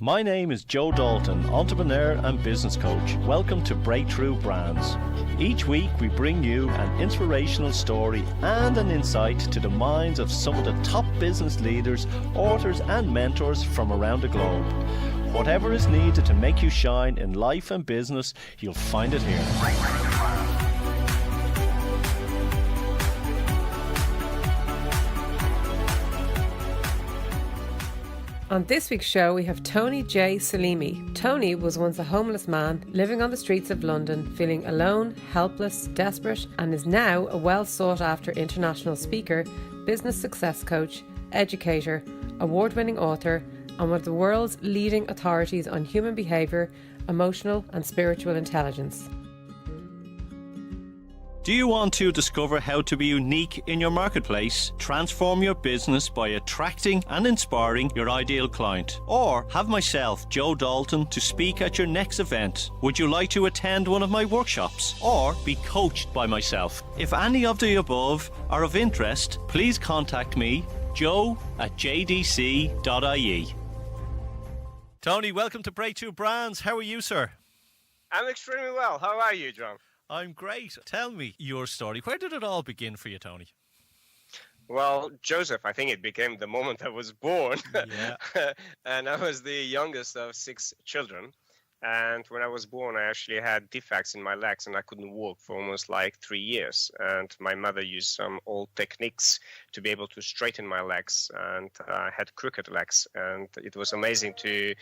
My name is Joe Dalton, entrepreneur and business coach. Welcome to Breakthrough Brands. Each week we bring you an inspirational story and an insight to the minds of some of the top business leaders, authors and mentors from around the globe. Whatever is needed to make you shine in life and business, you'll find it here. On this week's show, we have Tony J. Selimi. Tony was once a homeless man living on the streets of London, feeling alone, helpless, desperate, and is now a well-sought-after international speaker, business success coach, educator, award-winning author, and one of the world's leading authorities on human behaviour, emotional and spiritual intelligence. Do you want to discover how to be unique in your marketplace, transform your business by attracting and inspiring your ideal client, or have myself, Joe Dalton, to speak at your next event? Would you like to attend one of my workshops or be coached by myself? If any of the above are of interest, please contact me, joe@jdc.ie. Tony, welcome to Breakthrough Brands. How are you, sir? I'm extremely well. How are you, John? I'm great. Tell me your story. Where did it all begin for you, Tony? Well, Joseph, I think it became the moment I was born. Yeah. And I was the youngest of 6 children. And when I was born, I actually had defects in my legs and I couldn't walk for almost like 3 years. And my mother used some old techniques to be able to straighten my legs. And I had crooked legs. And it was amazing to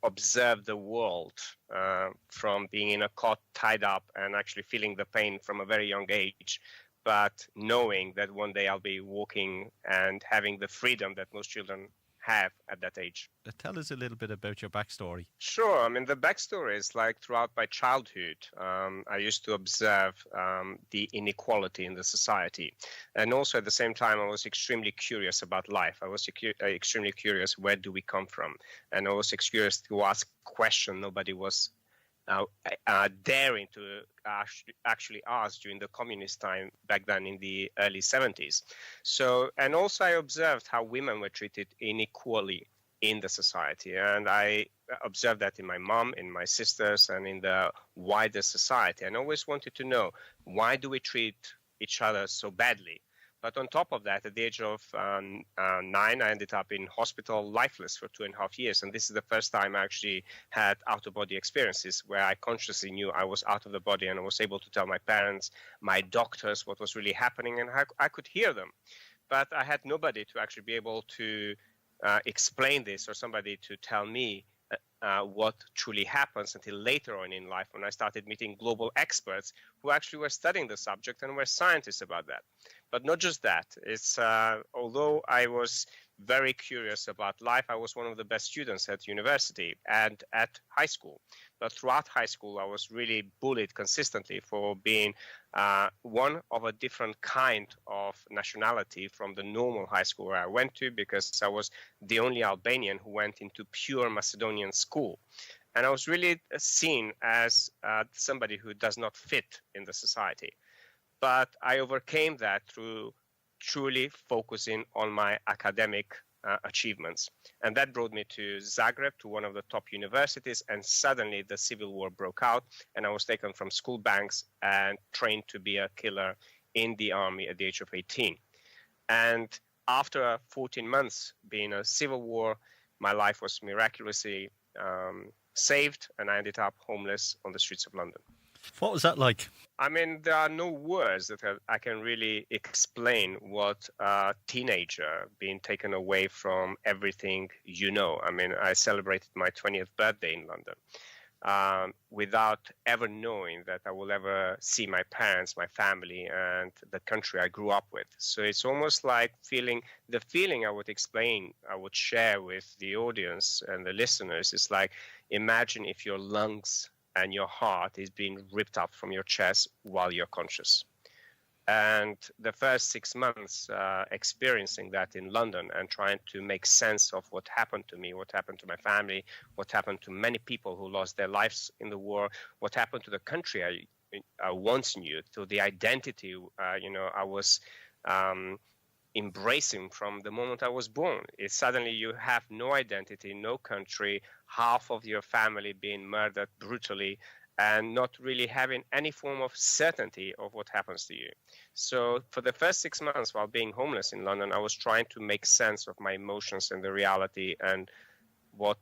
observe the world from being in a cot tied up and actually feeling the pain from a very young age, but knowing that one day I'll be walking and having the freedom that most children have at that age. Tell us a little bit about your backstory. Sure. I mean, the backstory is like throughout my childhood, I used to observe the inequality in the society. And also at the same time, I was extremely curious about life. I was extremely curious, where do we come from? And I was curious to ask questions nobody was daring to actually ask during the communist time back then in the early 70s. So, and also I observed how women were treated unequally in the society. And I observed that in my mom, in my sisters, and in the wider society. And I always wanted to know, why do we treat each other so badly? But on top of that, at the age of 9, I ended up in hospital lifeless for 2.5 years. And this is the first time I actually had out-of-body experiences where I consciously knew I was out of the body and I was able to tell my parents, my doctors, what was really happening, and I could hear them. But I had nobody to actually be able to explain this, or somebody to tell me what truly happens, until later on in life when I started meeting global experts who actually were studying the subject and were scientists about that. But not just that. It's although I was very curious about life, I was one of the best students at university and at high school. But throughout high school, I was really bullied consistently for being one of a different kind of nationality from the normal high school where I went to, because I was the only Albanian who went into pure Macedonian school. And I was really seen as somebody who does not fit in the society. But I overcame that through truly focusing on my academic achievements. And that brought me to Zagreb, to one of the top universities, and suddenly the civil war broke out, and I was taken from school banks and trained to be a killer in the army at the age of 18. And after 14 months being a civil war, my life was miraculously saved, and I ended up homeless on the streets of London. What was that like? I mean, there are no words that I can really explain what a teenager being taken away from everything you know. I mean, I celebrated my 20th birthday in London without ever knowing that I will ever see my parents, my family, and the country I grew up with. So it's almost like the feeling I would explain, I would share with the audience and the listeners is like, imagine if your lungs and your heart is being ripped up from your chest while you're conscious. And the first 6 months experiencing that in London and trying to make sense of what happened to me, what happened to my family, what happened to many people who lost their lives in the war, what happened to the country I once knew, to the identity, I was embracing from the moment I was born. It's suddenly you have no identity, no country, half of your family being murdered brutally, and not really having any form of certainty of what happens to you. So for the first 6 months while being homeless in London, I was trying to make sense of my emotions and the reality and what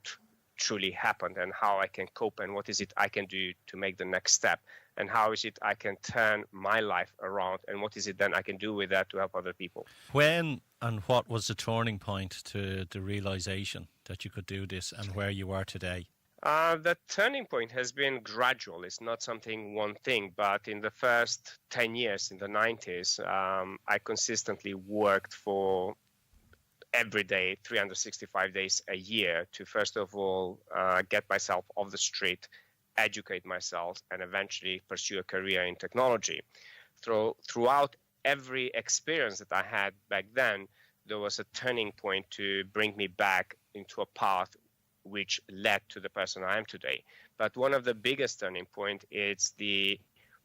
truly happened and how I can cope and what is it I can do to make the next step and how is it I can turn my life around and what is it then I can do with that to help other people. When and what was the turning point to the realization that you could do this and where you are today? The turning point has been gradual. It's not something one thing, but in the first 10 years, in the 90s, I consistently worked for every day, 365 days a year to, first of all, get myself off the street, educate myself, and eventually pursue a career in technology. Throughout every experience that I had back then, there was a turning point to bring me back into a path which led to the person I am today. But one of the biggest turning point is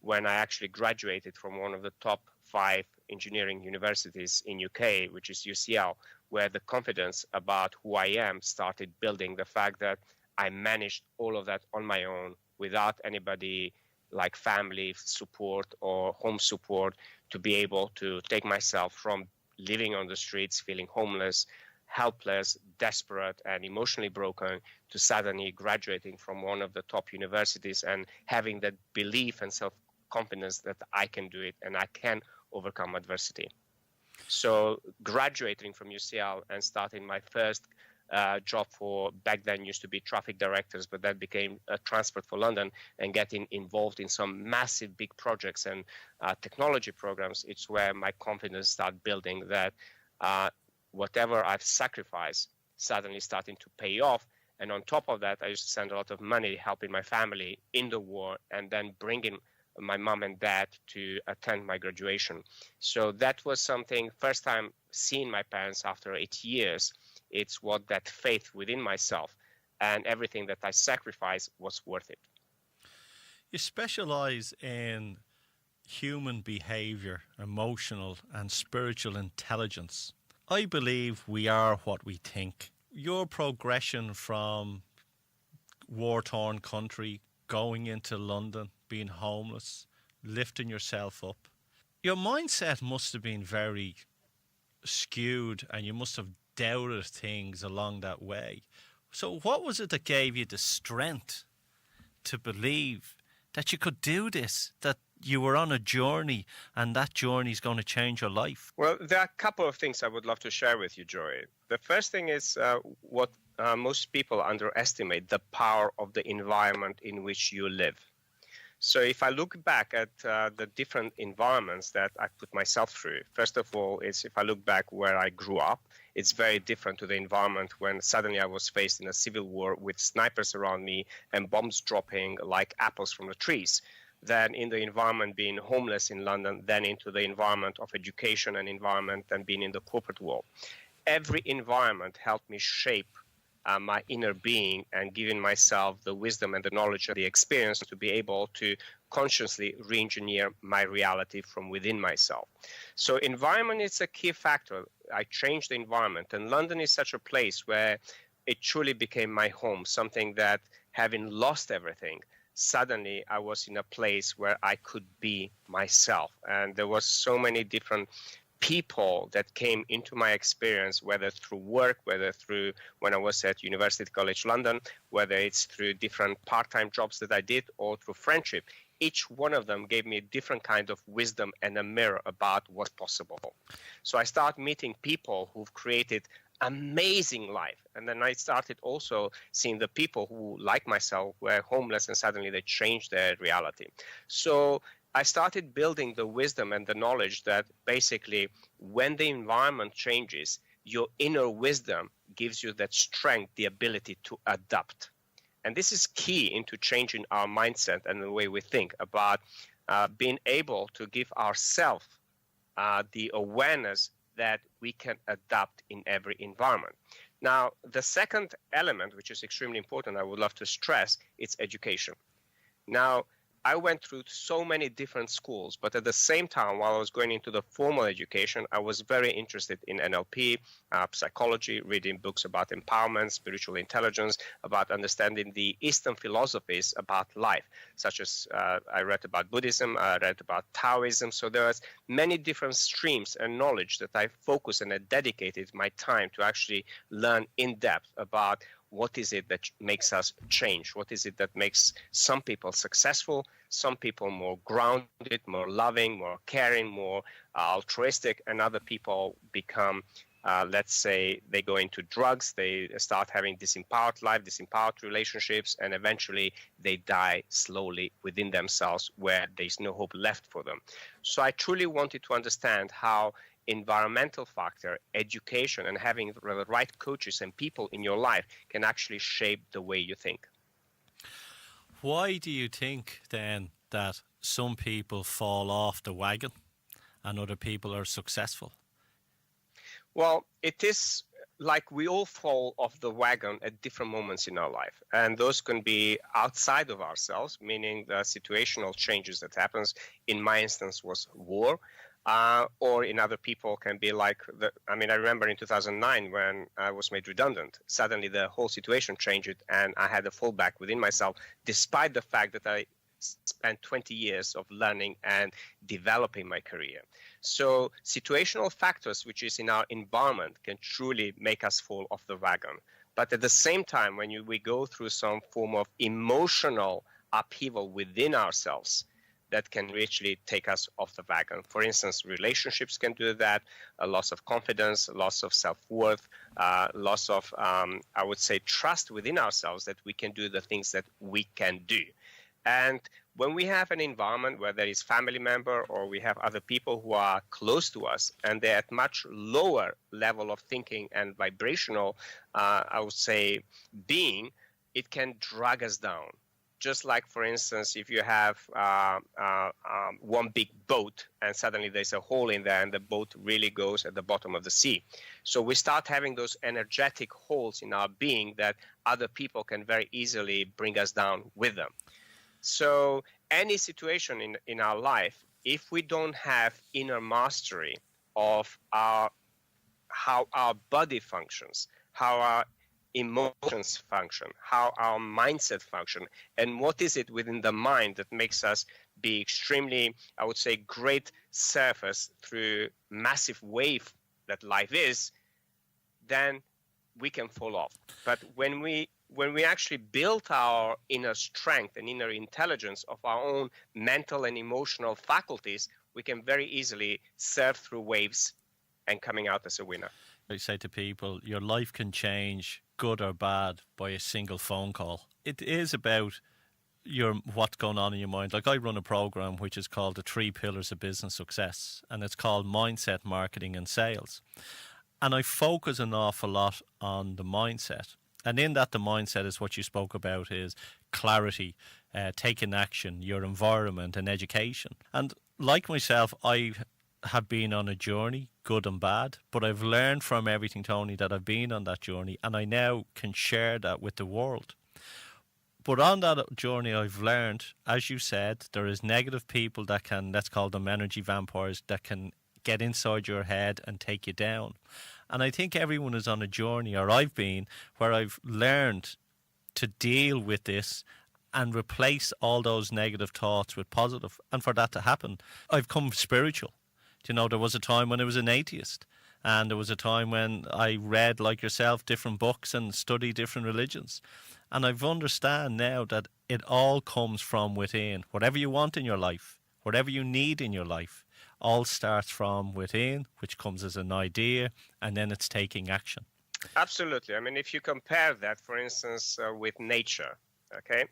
when I actually graduated from one of the top 5 engineering universities in UK, which is UCL, where the confidence about who I am started building. The fact that I managed all of that on my own without anybody like family support or home support to be able to take myself from living on the streets, feeling homeless, helpless, desperate, and emotionally broken to suddenly graduating from one of the top universities and having that belief and self-confidence that I can do it and I can overcome adversity. So graduating from UCL and starting my first job for, back then used to be traffic directors, but that became Transport for London, and getting involved in some massive big projects and technology programs, it's where my confidence started building that whatever I've sacrificed suddenly starting to pay off. And on top of that, I used to spend a lot of money helping my family in the war and then bringing my mom and dad to attend my graduation. So that was something, first time seeing my parents after 8 years. It's what that faith within myself and everything that I sacrificed was worth it. You specialize in human behavior, emotional and spiritual intelligence. I believe we are what we think. Your progression from war-torn country, going into London, being homeless, lifting yourself up, your mindset must have been very skewed and you must have doubted things along that way. So what was it that gave you the strength to believe that you could do this, that you were on a journey and that journey is going to change your life? Well, there are a couple of things I would love to share with you, Joey. The first thing is what most people underestimate, the power of the environment in which you live. So if I look back at the different environments that I put myself through, first of all, is if I look back where I grew up, it's very different to the environment when suddenly I was faced in a civil war with snipers around me and bombs dropping like apples from the trees. Then in the environment being homeless in London, then into the environment of education and environment and being in the corporate world. Every environment helped me shape my inner being and giving myself the wisdom and the knowledge and the experience to be able to consciously re-engineer my reality from within myself. So environment is a key factor. I changed the environment, and London is such a place where it truly became my home, something that having lost everything, suddenly I was in a place where I could be myself. And there was so many different people that came into my experience, whether through work, whether through when I was at University College London, whether it's through different part-time jobs that I did or through friendship. Each one of them gave me a different kind of wisdom and a mirror about what's possible. So I started meeting people who've created amazing life. And then I started also seeing the people who, like myself, were homeless and suddenly they changed their reality. So I started building the wisdom and the knowledge that basically when the environment changes, your inner wisdom gives you that strength, the ability to adapt. And this is key into changing our mindset and the way we think about being able to give ourselves the awareness that we can adapt in every environment. Now, the second element, which is extremely important, I would love to stress, it's education. Now, I went through so many different schools, but at the same time, while I was going into the formal education, I was very interested in NLP, psychology, reading books about empowerment, spiritual intelligence, about understanding the Eastern philosophies about life, such as I read about Buddhism, I read about Taoism. So there's many different streams and knowledge that I focused and I dedicated my time to actually learn in depth about what is it that makes us change? What is it that makes some people successful, some people more grounded, more loving, more caring, more altruistic, and other people become, let's say, they go into drugs, they start having disempowered life, disempowered relationships, and eventually they die slowly within themselves where there's no hope left for them. So I truly wanted to understand how environmental factor, education, and having the right coaches and people in your life can actually shape the way you think. Why do you think then that some people fall off the wagon and other people are successful? Well, it is like we all fall off the wagon at different moments in our life. And those can be outside of ourselves, meaning the situational changes that happens. In my instance was war. Or in other people can be like, I remember in 2009 when I was made redundant, suddenly the whole situation changed and I had a fallback within myself, despite the fact that I spent 20 years of learning and developing my career. So situational factors, which is in our environment, can truly make us fall off the wagon. But at the same time, when we go through some form of emotional upheaval within ourselves, that can actually take us off the wagon. For instance, relationships can do that, a loss of confidence, a loss of self-worth, loss of, I would say, trust within ourselves that we can do the things that we can do. And when we have an environment where there is family member or we have other people who are close to us and they're at much lower level of thinking and vibrational, I would say, being, it can drag us down. Just like, for instance, if you have one big boat and suddenly there's a hole in there and the boat really goes at the bottom of the sea. So we start having those energetic holes in our being that other people can very easily bring us down with them. So any situation in our life, if we don't have inner mastery of how our body functions, how our emotions function, how our mindset function, and what is it within the mind that makes us be extremely, I would say, great surfers through massive wave that life is, then we can fall off. But when we actually build our inner strength and inner intelligence of our own mental and emotional faculties, we can very easily surf through waves and coming out as a winner. I say to people, your life can change, good or bad, by a single phone call. It is about what's going on in your mind. Like I run a program which is called the 3 Pillars of Business Success, and it's called Mindset, Marketing and Sales. And I focus an awful lot on the mindset. And in that, the mindset is what you spoke about, is clarity, taking action, your environment and education. And like myself, I have been on a journey, good and bad, but I've learned from everything, Tony, that I've been on that journey, and I now can share that with the world. But on that journey, I've learned, as you said, there is negative people that can, let's call them energy vampires, that can get inside your head and take you down. And I think everyone is on a journey, or I've been, where I've learned to deal with this and replace all those negative thoughts with positive. And for that to happen, I've come spiritual. You know, there was a time when I was an atheist, and there was a time when I read, like yourself, different books and studied different religions. And I've understand now that it all comes from within. Whatever you want in your life, whatever you need in your life, all starts from within, which comes as an idea, and then it's taking action. Absolutely. I mean, if you compare that, for instance, with nature, okay,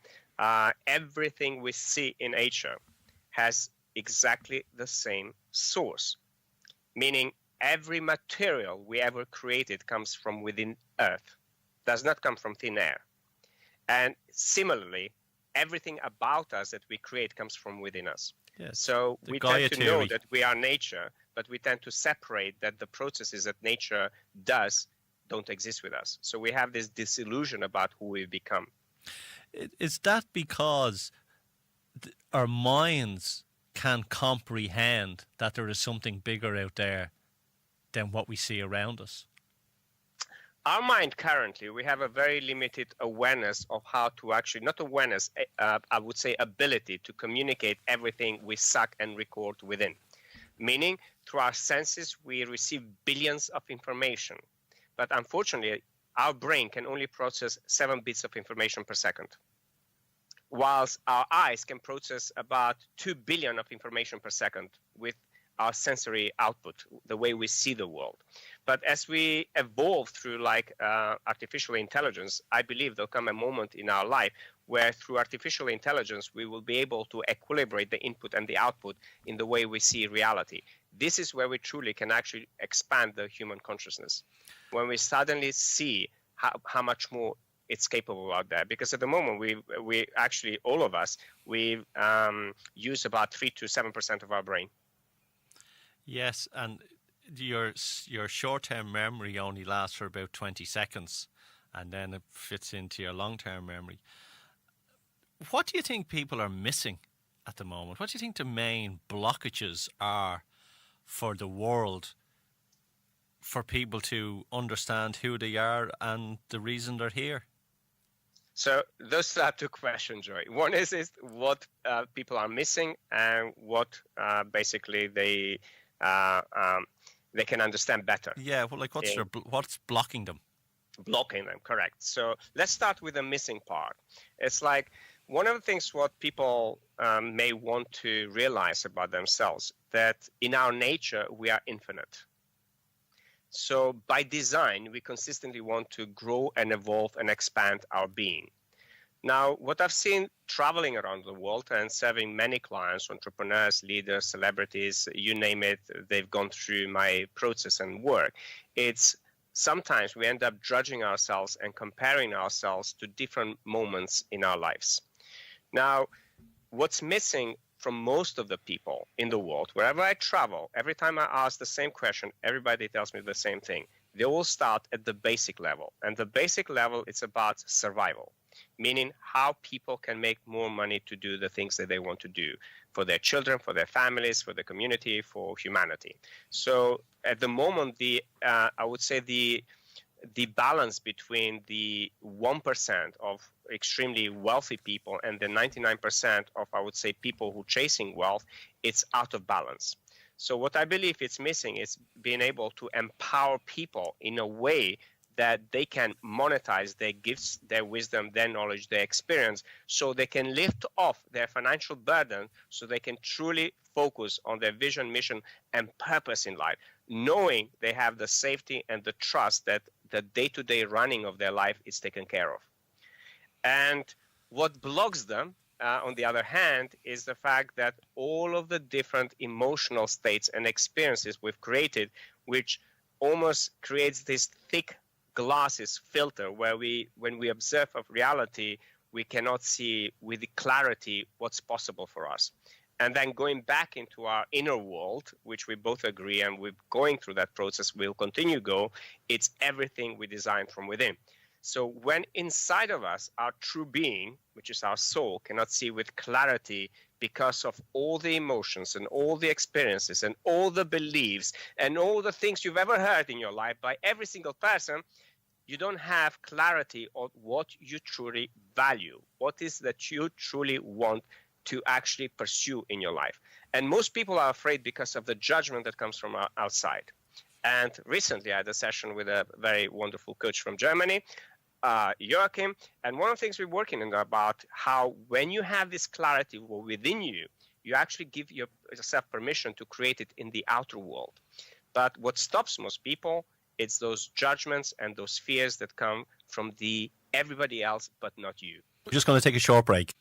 everything we see in nature has exactly the same source, meaning every material we ever created comes from within Earth, does not come from thin air. And similarly, everything about us that we create comes from within us. Yes. So we tend to know that we are nature, but we tend to separate that the processes that nature does don't exist with us. So we have this disillusion about who we've become. Is that because our minds can comprehend that there is something bigger out there than what we see around us? Our mind currently, we have a very limited awareness of how to actually, not awareness, I would say ability to communicate everything we suck and record within. Meaning, through our senses, we receive billions of information. But unfortunately, our brain can only process 7 bits of information per second, whilst our eyes can process about 2 billion of information per second with our sensory output, the way we see the world. But as we evolve through artificial intelligence, I believe there'll come a moment in our life where through artificial intelligence, we will be able to equilibrate the input and the output in the way we see reality. This is where we truly can actually expand the human consciousness. When we suddenly see how much more it's capable out there. Because at the moment, we actually, all of us, we use about 3 to 7% of our brain. Yes, and your short-term memory only lasts for about 20 seconds, and then it fits into your long-term memory. What do you think people are missing at the moment? What do you think the main blockages are for the world, for people to understand who they are and the reason they're here? So those are 2 questions, Joy. One is what people are missing and what basically they can understand better. Yeah, well, like what's blocking them? Blocking them, correct. So let's start with the missing part. It's like one of the things what people may want to realize about themselves, that in our nature, we are infinite. So by design, we consistently want to grow and evolve and expand our being. Now, what I've seen traveling around the world and serving many clients, entrepreneurs, leaders, celebrities, you name it, they've gone through my process and work. It's sometimes we end up judging ourselves and comparing ourselves to different moments in our lives. Now, what's missing from most of the people in the world, wherever I travel, every time I ask the same question, everybody tells me the same thing. They all start at the basic level. And the basic level, it's about survival, meaning how people can make more money to do the things that they want to do for their children, for their families, for the community, for humanity. So at the moment, I would say the balance between the 1% of extremely wealthy people and the 99% of, I would say, people who are chasing wealth, it's out of balance. So what I believe it's missing is being able to empower people in a way that they can monetize their gifts, their wisdom, their knowledge, their experience, so they can lift off their financial burden, so they can truly focus on their vision, mission, and purpose in life, knowing they have the safety and the trust that the day-to-day running of their life is taken care of. And what blocks them, on the other hand, is the fact that all of the different emotional states and experiences we've created, which almost creates this thick glasses filter where when we observe of reality, we cannot see with clarity what's possible for us. And then going back into our inner world, which we both agree, and we're going through that process, we'll continue to go, it's everything we designed from within. So when inside of us, our true being, which is our soul, cannot see with clarity because of all the emotions and all the experiences and all the beliefs and all the things you've ever heard in your life by every single person, you don't have clarity on what you truly value, what is that you truly want to actually pursue in your life. And most people are afraid because of the judgment that comes from outside. And recently I had a session with a very wonderful coach from Germany, Joachim, and one of the things we're working on about how when you have this clarity within you, you actually give yourself permission to create it in the outer world. But what stops most people, it's those judgments and those fears that come from everybody else, but not you. We're just going to take a short break.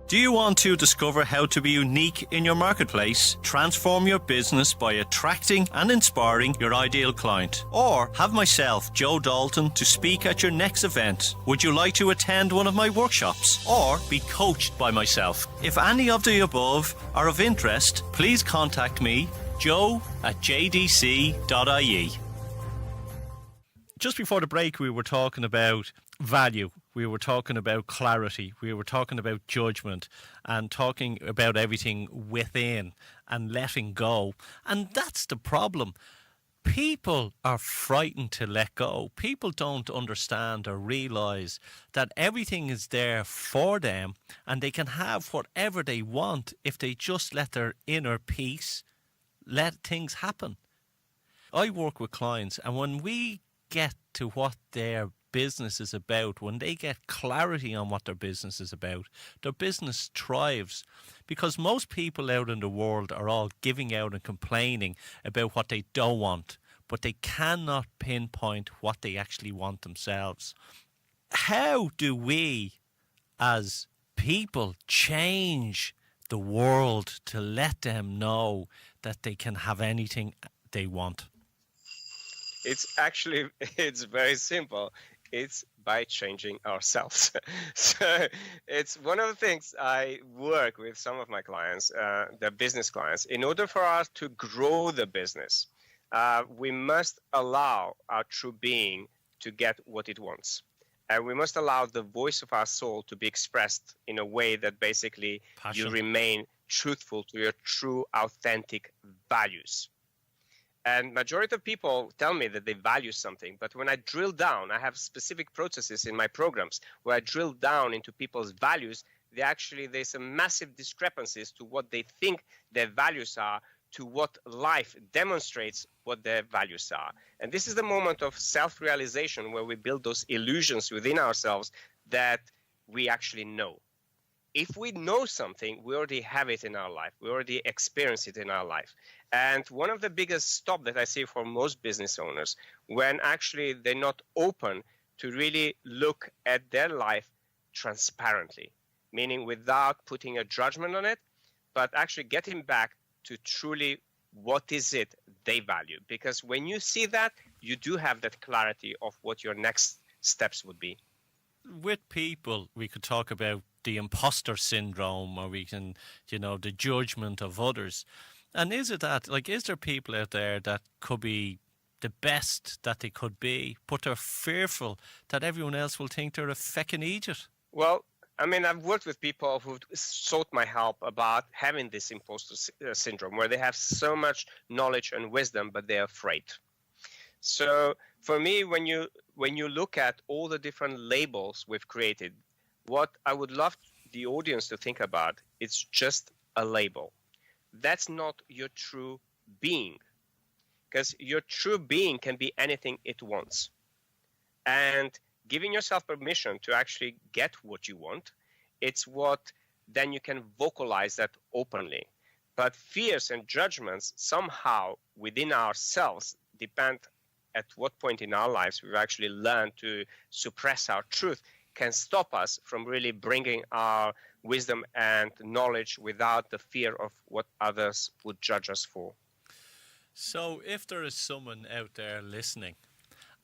Do you want to discover how to be unique in your marketplace, transform your business by attracting and inspiring your ideal client, or have myself, Joe Dalton, to speak at your next event? Would you like to attend one of my workshops or be coached by myself? If any of the above are of interest, please contact me, joe@jdc.ie. Just before the break, we were talking about value. we were talking about clarity, we were talking about judgment, and talking about everything within and letting go. And that's the problem. People are frightened to let go. People don't understand or realise that everything is there for them and they can have whatever they want if they just let their inner peace let things happen. I work with clients, and when we get to what their business is about, when they get clarity on what their business is about, their business thrives. Because most people out in the world are all giving out and complaining about what they don't want, but they cannot pinpoint what they actually want themselves. How do we, as people, change the world to let them know that they can have anything they want? It's very simple. It's by changing ourselves. So it's one of the things I work with some of my clients, the business clients. In order for us to grow the business, we must allow our true being to get what it wants. And we must allow the voice of our soul to be expressed in a way that basically you remain truthful to your true, authentic values. And majority of people tell me that they value something, but when I drill down, I have specific processes in my programs where I drill down into people's values. There's a massive discrepancies to what they think their values are to what life demonstrates what their values are. And this is the moment of self-realization where we build those illusions within ourselves that we actually know. If we know something, we already have it in our life. We already experience it in our life. And one of the biggest stop that I see for most business owners, when actually they're not open to really look at their life transparently, meaning without putting a judgment on it, but actually getting back to truly what is it they value. Because when you see that, you do have that clarity of what your next steps would be. With people, we could talk about the imposter syndrome, or we can, the judgment of others. And is it that, is there people out there that could be the best that they could be, but they're fearful that everyone else will think they're a feckin' idiot? Well, I've worked with people who sought my help about having this imposter syndrome, where they have so much knowledge and wisdom, but they're afraid. So for me, when you look at all the different labels we've created, what I would love the audience to think about, it's just a label. That's not your true being, because your true being can be anything it wants. And giving yourself permission to actually get what you want, it's what then you can vocalize that openly. But fears and judgments somehow within ourselves depend at what point in our lives we've actually learned to suppress our truth, can stop us from really bringing our wisdom and knowledge without the fear of what others would judge us for. So if there is someone out there listening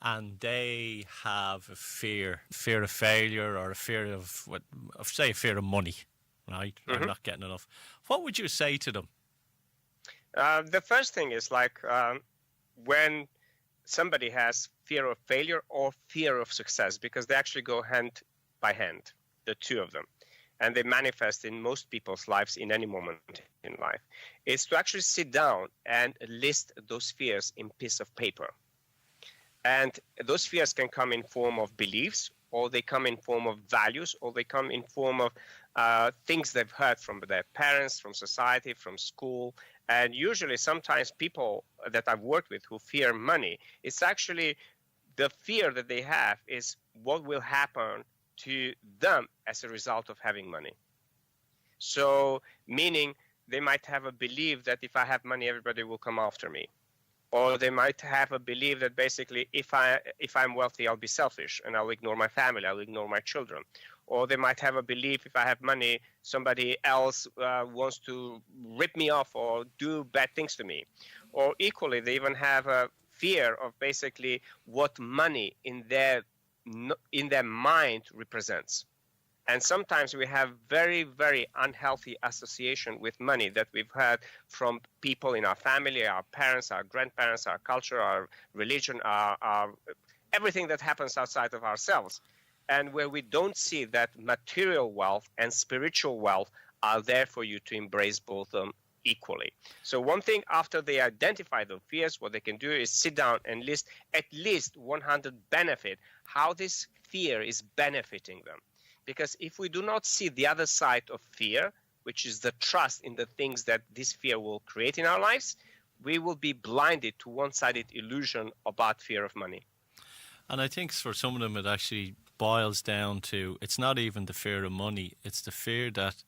and they have a fear of failure, or a fear of fear of money, right? Mm-hmm. I'm not getting enough. What would you say to them? The first thing is when somebody has fear of failure or fear of success, because they actually go hand by hand, the two of them, and they manifest in most people's lives in any moment in life, is to actually sit down and list those fears in piece of paper. And those fears can come in form of beliefs, or they come in form of values, or they come in form of things they've heard from their parents, from society, from school. And usually sometimes people that I've worked with who fear money, it's actually the fear that they have is what will happen to them as a result of having money. So meaning they might have a belief that if I have money, everybody will come after me. Or they might have a belief that basically if I'm wealthy, I'll be selfish and I'll ignore my family, I'll ignore my children. Or they might have a belief if I have money, somebody else wants to rip me off or do bad things to me. Or equally, they even have a fear of basically what money in their mind represents. And sometimes we have very, very unhealthy association with money that we've had from people in our family, our parents, our grandparents, our culture, our religion, our everything that happens outside of ourselves. and where we don't see that material wealth and spiritual wealth are there for you to embrace both of them equally. So one thing, after they identify the fears, what they can do is sit down and list at least 100 benefit, how this fear is benefiting them. Because if we do not see the other side of fear, which is the trust in the things that this fear will create in our lives, we will be blinded to one-sided illusion about fear of money. And I think for some of them it actually boils down to, it's not even the fear of money, it's the fear that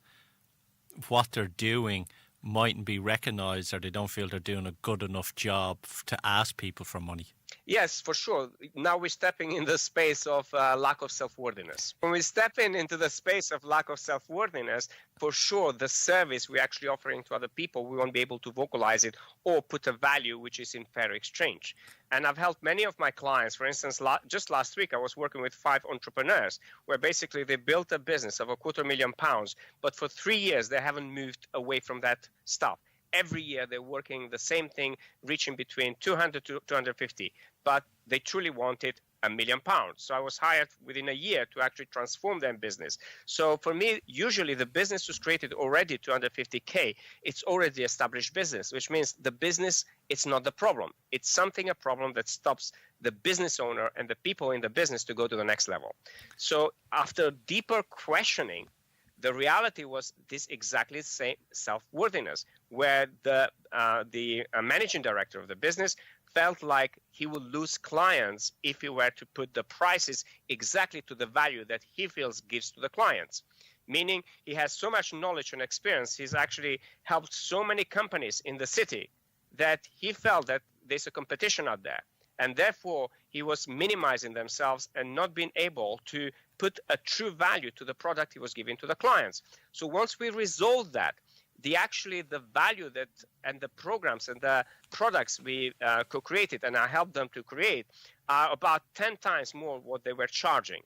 what they're doing mightn't be recognised, or they don't feel they're doing a good enough job to ask people for money. Yes, for sure. Now we're stepping in the space of lack of self-worthiness. When we step into the space of lack of self-worthiness, for sure, the service we're actually offering to other people, we won't be able to vocalize it or put a value which is in fair exchange. And I've helped many of my clients. For instance, just last week, I was working with 5 entrepreneurs where basically they built a business of £250,000, but for 3 years, they haven't moved away from that stuff. Every year they're working the same thing, reaching between 200 to 250, but they truly wanted £1 million. So I was hired within a year to actually transform their business. So for me, usually the business was created already 250K. It's already established business, which means the business, it's not the problem. It's a problem that stops the business owner and the people in the business to go to the next level. So after deeper questioning, the reality was this exactly the same self-worthiness, where the managing director of the business felt like he would lose clients if he were to put the prices exactly to the value that he feels gives to the clients. Meaning he has so much knowledge and experience, he's actually helped so many companies in the city that he felt that there's a competition out there. And therefore, he was minimizing themselves and not being able to put a true value to the product he was giving to the clients. So once we resolve that, the value that and the programs and the products we co-created and I helped them to create are about 10 times more what they were charging.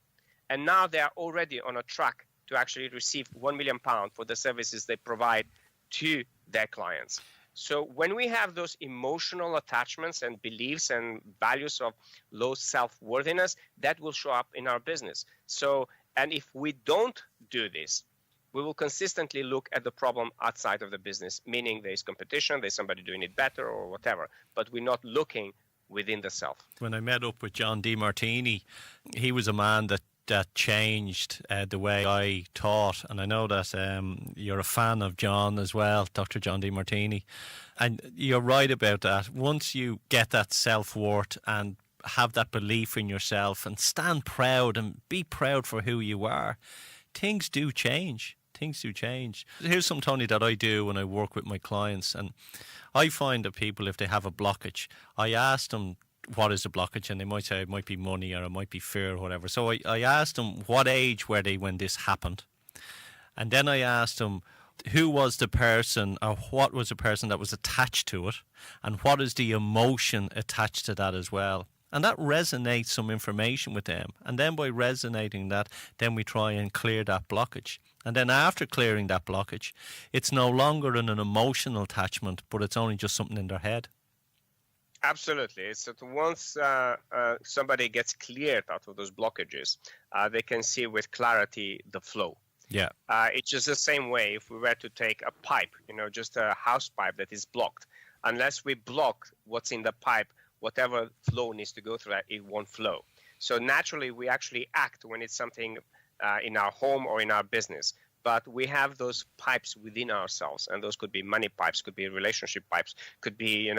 And now they are already on a track to actually receive £1 million for the services they provide to their clients. So when we have those emotional attachments and beliefs and values of low self-worthiness, that will show up in our business. So, and if we don't do this, we will consistently look at the problem outside of the business, meaning there's competition, there's somebody doing it better or whatever, but we're not looking within the self. When I met up with John DeMartini, he was a man that changed the way I taught. And I know that you're a fan of John as well, Dr. John DeMartini. And you're right about that. Once you get that self-worth and have that belief in yourself and stand proud and be proud for who you are, things do change. Things do change. Here's some, Tony, that I do when I work with my clients. And I find that people, if they have a blockage, I ask them, what is the blockage? And they might say it might be money or it might be fear or whatever. So I asked them, what age were they when this happened? And then I asked them, who was the person or what was the person that was attached to it? And what is the emotion attached to that as well? And that resonates some information with them. And then by resonating that, then we try and clear that blockage. And then after clearing that blockage, it's no longer an emotional attachment, but it's only just something in their head. Absolutely. So once somebody gets cleared out of those blockages, they can see with clarity the flow. Yeah. It's just the same way if we were to take a pipe, just a house pipe that is blocked. Unless we block what's in the pipe, whatever flow needs to go through that, it won't flow. So naturally, we actually act when it's something in our home or in our business. But we have those pipes within ourselves, and those could be money pipes, could be relationship pipes, could be,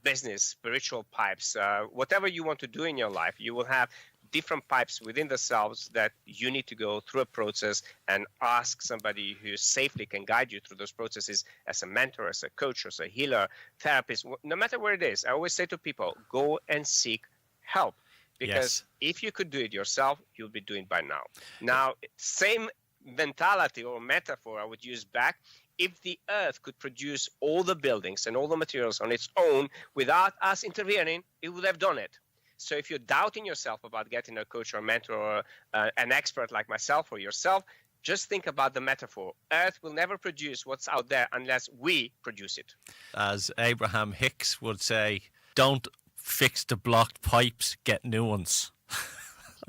business, spiritual pipes, whatever you want to do in your life. You will have different pipes within themselves that you need to go through a process and ask somebody who safely can guide you through those processes as a mentor, as a coach, as a healer, therapist, no matter where it is. I always say to people, go and seek help. Because if you could do it yourself, you'll be doing it by now. Now, same mentality or metaphor I would use back. If the earth could produce all the buildings and all the materials on its own without us intervening, it would have done it. So if you're doubting yourself about getting a coach or a mentor or an expert like myself or yourself, just think about the metaphor. Earth will never produce what's out there unless we produce it. As Abraham Hicks would say, don't fix the blocked pipes, get new ones.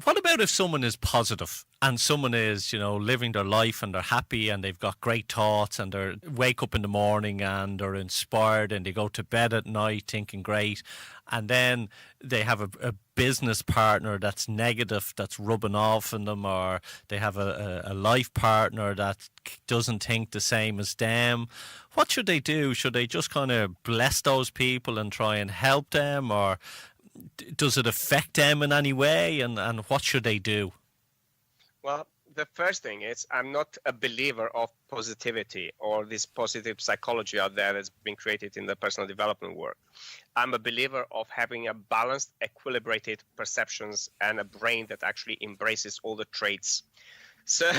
What about if someone is positive and someone is, living their life and they're happy and they've got great thoughts and they wake up in the morning and they're inspired and they go to bed at night thinking great, and then they have a business partner that's negative, that's rubbing off on them, or they have a life partner that doesn't think the same as them? What should they do? Should they just kind of bless those people and try and help them, or does it affect them in any way, and what should they do? Well, the first thing is I'm not a believer of positivity or this positive psychology out there that's been created in the personal development work. I'm a believer of having a balanced, equilibrated perceptions and a brain that actually embraces all the traits. So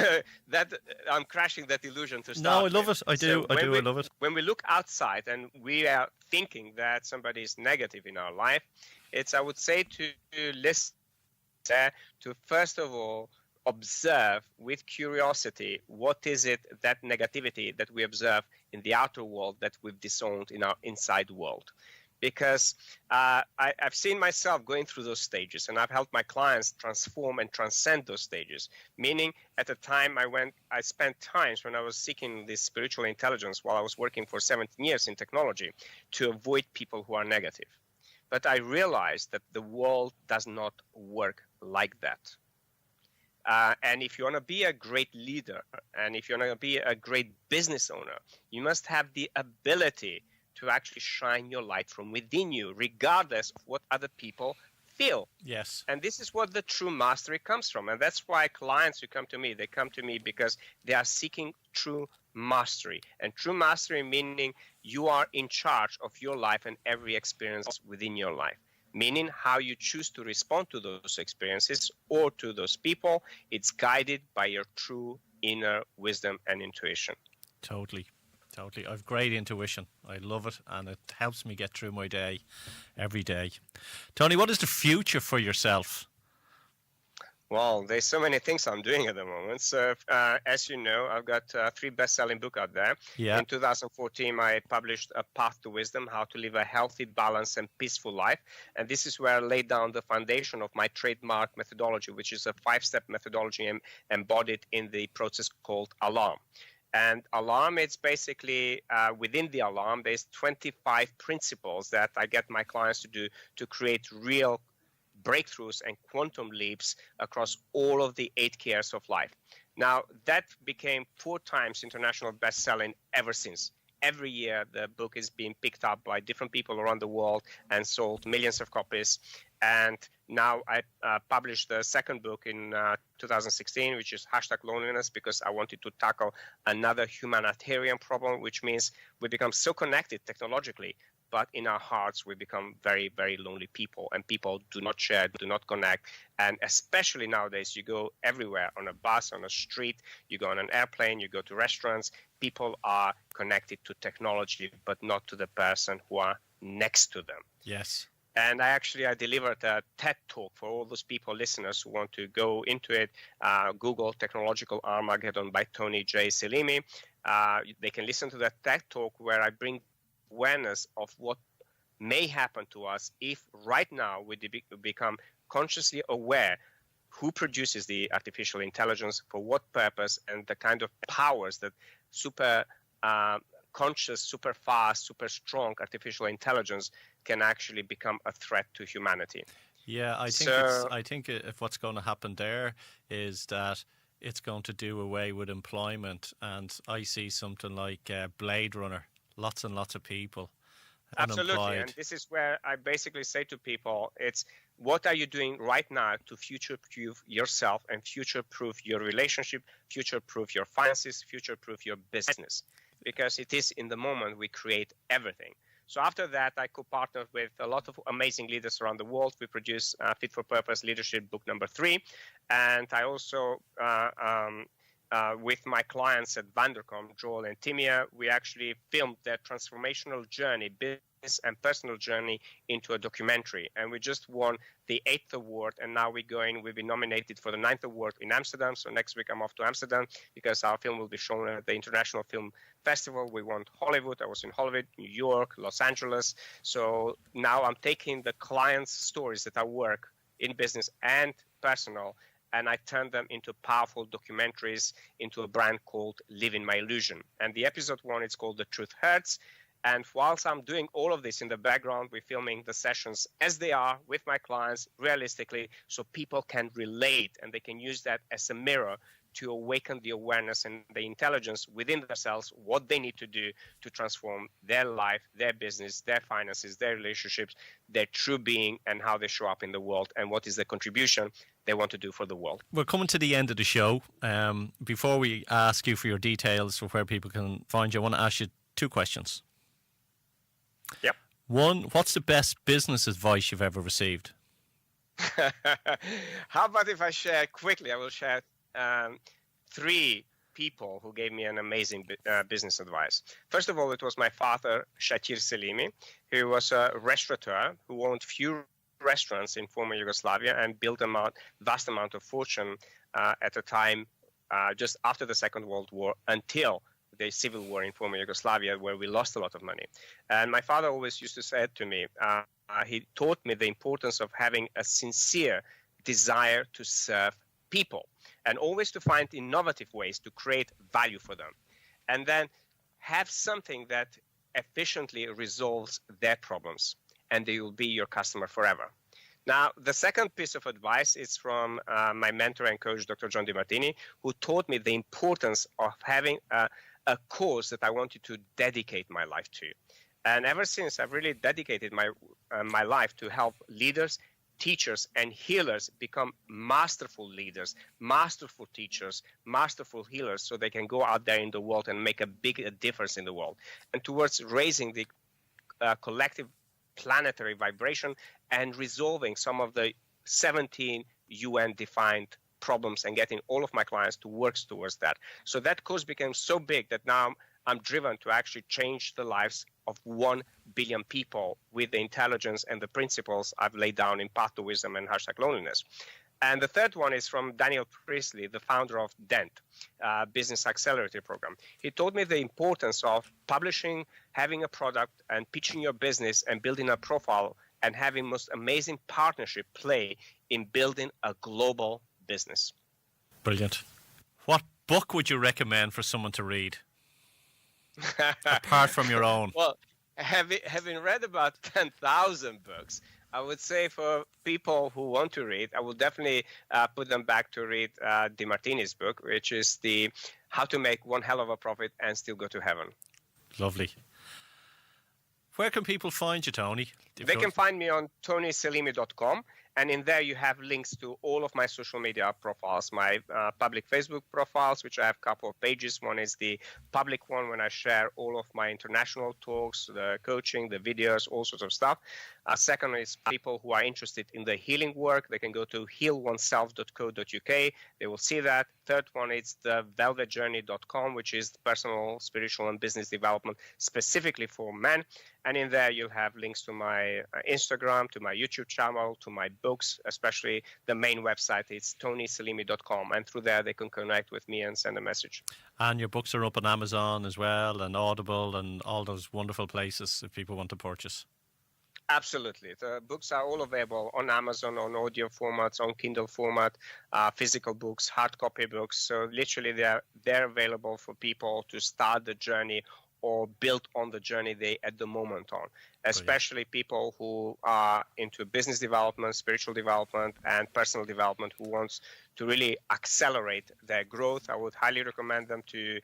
that I'm crashing that illusion to start. No, I love it. I love it. When we look outside and we are thinking that somebody is negative in our life, I would say to listen, to first of all observe with curiosity what is it, that negativity that we observe in the outer world that we've disowned in our inside world. Because I've seen myself going through those stages, and I've helped my clients transform and transcend those stages. Meaning, at the time I spent times when I was seeking this spiritual intelligence while I was working for 17 years in technology to avoid people who are negative. But I realized that the world does not work like that. And if you want to be a great leader, and if you want to be a great business owner, you must have the ability to actually shine your light from within you, regardless of what other people feel. Yes. And this is what the true mastery comes from. And that's why clients who come to me, they come to me because they are seeking true mastery. And true mastery meaning you are in charge of your life and every experience within your life. Meaning how you choose to respond to those experiences or to those people, it's guided by your true inner wisdom and intuition. Totally. I've great intuition. I love it, and it helps me get through my day every day. Tony, what is the future for yourself? Well, there's so many things I'm doing at the moment. So, as you know, I've got 3 best-selling books out there. Yeah. In 2014, I published A Path to Wisdom, How to Live a Healthy, Balanced, and Peaceful Life. And this is where I laid down the foundation of my trademark methodology, which is a 5-step methodology embodied in the process called ALARM. And ALARM, it's basically within the ALARM, there's 25 principles that I get my clients to do to create real breakthroughs and quantum leaps across all of the 8 key areas of life. Now, that became 4 times international best-selling ever since. Every year, the book is being picked up by different people around the world and sold millions of copies. And now I published the second book in 2016, which is #Loneliness, because I wanted to tackle another humanitarian problem, which means we become so connected technologically, but in our hearts, we become very, very lonely people, and people do not share, do not connect. And especially nowadays, you go everywhere, on a bus, on a street, you go on an airplane, you go to restaurants, people are connected to technology, but not to the person who are next to them. Yes. And I delivered a TED Talk for all those people, listeners who want to go into it. Google Technological Armageddon by Tony J. Selimi. They can listen to that TED Talk where I bring awareness of what may happen to us if right now we become consciously aware who produces the artificial intelligence, for what purpose, and the kind of powers that super conscious, super fast, super strong artificial intelligence can actually become a threat to humanity. Yeah, I think if what's going to happen there is that it's going to do away with employment, and I see something like Blade Runner, lots and lots of people Absolutely, unemployed. And this is where I basically say to people, it's what are you doing right now to future-proof yourself and future-proof your relationship, future-proof your finances, future-proof your business, because it is in the moment we create everything. So after that, I co-partnered with a lot of amazing leaders around the world. We produced Fit for Purpose Leadership Book number 3. And I also, with my clients at Vandercom, Joel and Timia, we actually filmed their transformational journey, business and personal journey, into a documentary. And we just won the 8th award, and now we've been nominated for the 9th award in Amsterdam. So next week I'm off to Amsterdam because our film will be shown at the International Film Festival. We won Hollywood. I was in Hollywood, New York, Los Angeles. So now I'm taking the clients' stories that I work in business and personal, and I turned them into powerful documentaries into a brand called Live in My Illusion. And the episode 1 is called The Truth Hurts. And whilst I'm doing all of this in the background, we're filming the sessions as they are with my clients realistically, so people can relate and they can use that as a mirror to awaken the awareness and the intelligence within themselves, what they need to do to transform their life, their business, their finances, their relationships, their true being, and how they show up in the world, and what is the contribution they want to do for the world. We're coming to the end of the show. Before we ask you for your details for where people can find you, I want to ask you 2 questions. Yep. 1, what's the best business advice you've ever received? How about if I share quickly? I will share 3 people who gave me an amazing business advice. First of all, it was my father, Selimi, who was a restaurateur who owned few restaurants in former Yugoslavia and built a vast amount of fortune at a time just after the Second World War until the civil war in former Yugoslavia, where we lost a lot of money. And my father always used to say to me, he taught me the importance of having a sincere desire to serve people and always to find innovative ways to create value for them. And then have something that efficiently resolves their problems, and they will be your customer forever. Now, the second piece of advice is from my mentor and coach, Dr. John DeMartini, who taught me the importance of having a cause that I wanted to dedicate my life to. And ever since, I've really dedicated my life to help leaders, teachers, and healers become masterful leaders, masterful teachers, masterful healers, so they can go out there in the world and make a big difference in the world. And towards raising the collective planetary vibration and resolving some of the 17 UN-defined problems and getting all of my clients to work towards that. So that cause became so big that now I'm driven to actually change the lives of 1 billion people with the intelligence and the principles I've laid down in Path to Wisdom and #Loneliness. And the third one is from Daniel Priestley, the founder of DENT, Business Accelerator Program. He told me the importance of publishing, having a product, and pitching your business and building a profile and having most amazing partnership play in building a global business. Brilliant. What book would you recommend for someone to read? Apart from your own. Well, having read about 10,000 books, I would say for people who want to read, I would definitely put them back to read DeMartini's book, which is the How to Make One Hell of a Profit and Still Go to Heaven. Lovely. Where can people find you, Tony? They can find me on tonyselimi.com. And in there, you have links to all of my social media profiles, my public Facebook profiles, which I have a couple of pages. One is the public one when I share all of my international talks, the coaching, the videos, all sorts of stuff. Second is people who are interested in the healing work. They can go to healoneself.co.uk. They will see that. Third one is the velvetjourney.com, which is personal, spiritual, and business development specifically for men. And in there, you'll have links to my Instagram, to my YouTube channel, to my books, especially the main website. It's tonyselimi.com. And through there, they can connect with me and send a message. And your books are up on Amazon as well, and Audible, and all those wonderful places if people want to purchase. Absolutely. The books are all available on Amazon, on audio formats, on Kindle format, physical books, hard copy books. So literally they're available for people to start the journey or build on the journey they at the moment on, especially people who are into business development, spiritual development, and personal development who wants to really accelerate their growth. I would highly recommend them to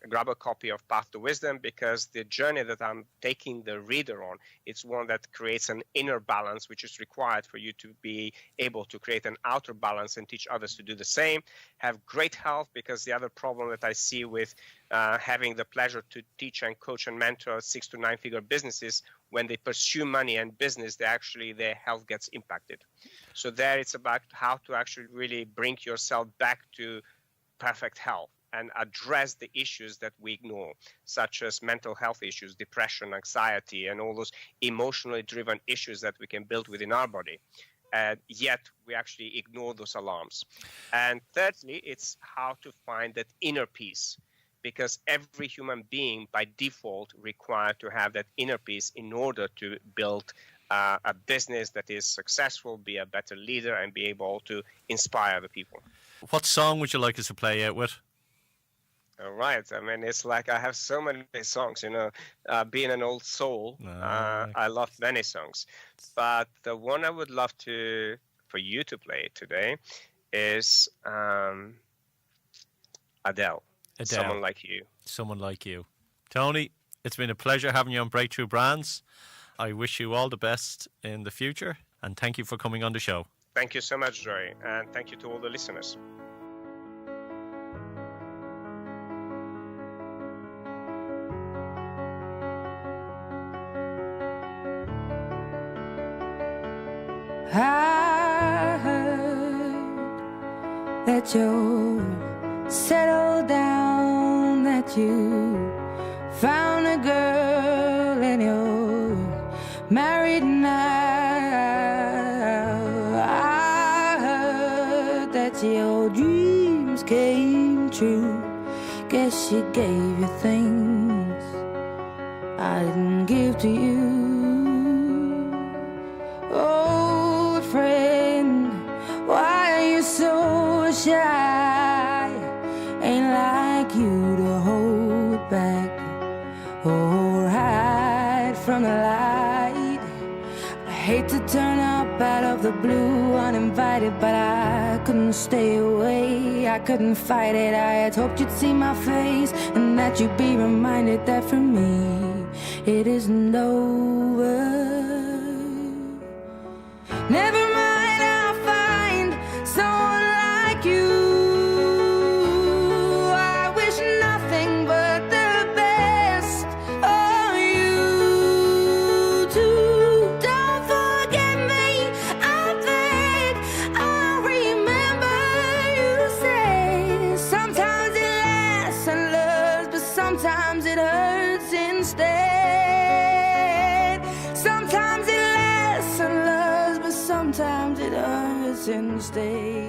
grab a copy of Path to Wisdom, because the journey that I'm taking the reader on, it's one that creates an inner balance, which is required for you to be able to create an outer balance and teach others to do the same. Have great health, because the other problem that I see with having the pleasure to teach and coach and mentor 6 to 9 figure businesses, when they pursue money and business, their health gets impacted. So there it's about how to actually really bring yourself back to perfect health and address the issues that we ignore, such as mental health issues, depression, anxiety, and all those emotionally driven issues that we can build within our body. Yet we actually ignore those alarms. And thirdly, it's how to find that inner peace, because every human being by default required to have that inner peace in order to build a business that is successful, be a better leader, and be able to inspire the people. What song would you like us to play out with? All right. I mean, it's like I have so many songs, being an old soul, I love many songs. But the one I would love for you to play today is Adele. Someone Like You. Someone Like You. Tony, it's been a pleasure having you on Breakthrough Brands. I wish you all the best in the future, and thank you for coming on the show. Thank you so much, Joy, and thank you to all the listeners. I heard that you're settled down, that you found a girl and you're married now. I heard that your dreams came true. Guess she gave you things I didn't give to you. Oh, friend, why are you so shy? Ain't like you to hold back or hide from the light. I hate to turn up out of the blue uninvited, but I couldn't stay away, I couldn't fight it. I had hoped you'd see my face and that you'd be reminded that for me it isn't over. Never mind, I'll find someone like you. I wish nothing but the best of you too. Don't forget me, I beg. I'll remember you say sometimes it lasts and loves, but sometimes it hurts instead. Sometimes it lasts and loves, but sometimes it hurts instead.